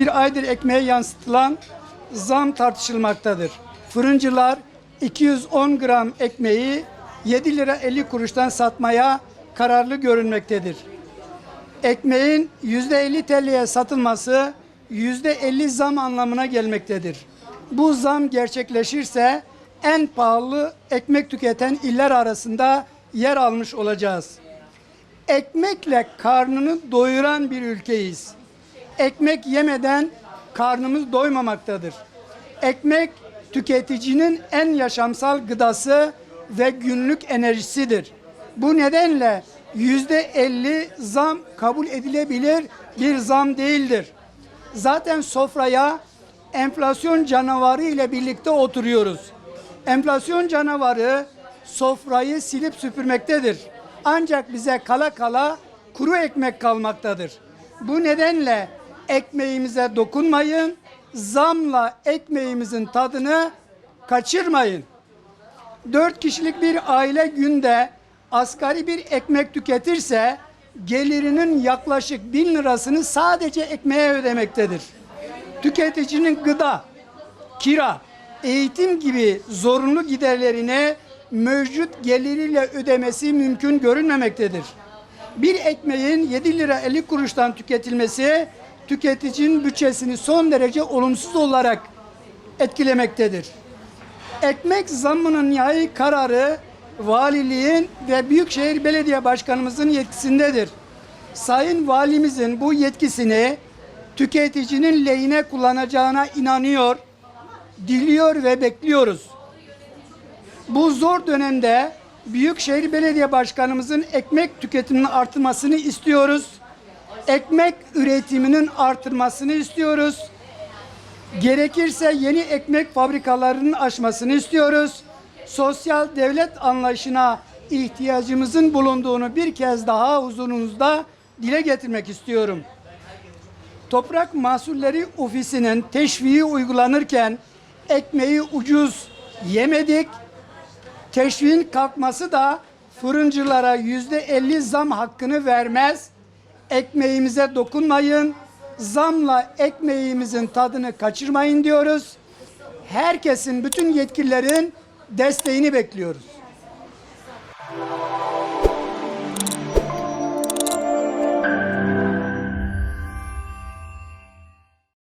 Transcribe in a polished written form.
Bir aydır ekmeğe yansıtılan zam tartışılmaktadır. Fırıncılar 210 gram ekmeği 7 lira 50 kuruştan satmaya kararlı görünmektedir. Ekmeğin %50 TL'ye satılması %50 zam anlamına gelmektedir. Bu zam gerçekleşirse en pahalı ekmek tüketen iller arasında yer almış olacağız. Ekmekle karnını doyuran bir ülkeyiz. Ekmek yemeden karnımız doymamaktadır. Ekmek tüketicinin en yaşamsal gıdası ve günlük enerjisidir. Bu nedenle %50 zam kabul edilebilir bir zam değildir. Zaten sofraya enflasyon canavarı ile birlikte oturuyoruz. Enflasyon canavarı sofrayı silip süpürmektedir. Ancak bize kala kala kuru ekmek kalmaktadır. Bu nedenle ekmeğimize dokunmayın, zamla ekmeğimizin tadını kaçırmayın. 4 kişilik bir aile günde asgari bir ekmek tüketirse gelirinin yaklaşık 1000 lirasını sadece ekmeğe ödemektedir. Tüketicinin gıda, kira, eğitim gibi zorunlu giderlerini mevcut geliriyle ödemesi mümkün görünmemektedir. Bir ekmeğin 7 lira 50 kuruştan tüketilmesi tüketicinin bütçesini son derece olumsuz olarak etkilemektedir. Ekmek zammının nihai kararı valiliğin ve Büyükşehir Belediye Başkanımızın yetkisindedir. Sayın Valimizin bu yetkisini tüketicinin lehine kullanacağına inanıyor, diliyor ve bekliyoruz. Bu zor dönemde Büyükşehir Belediye Başkanımızın ekmek tüketiminin artırmasını istiyoruz. Ekmek üretiminin artırmasını istiyoruz. Gerekirse yeni ekmek fabrikalarının açmasını istiyoruz. Sosyal devlet anlayışına ihtiyacımızın bulunduğunu bir kez daha huzurunuzda dile getirmek istiyorum. Toprak Mahsulleri Ofisi'nin teşviği uygulanırken ekmeği ucuz yemedik. Teşviğin kalkması da fırıncılara %50 zam hakkını vermez. Ekmeğimize dokunmayın, zamla ekmeğimizin tadını kaçırmayın diyoruz. Herkesin, bütün yetkililerin desteğini bekliyoruz.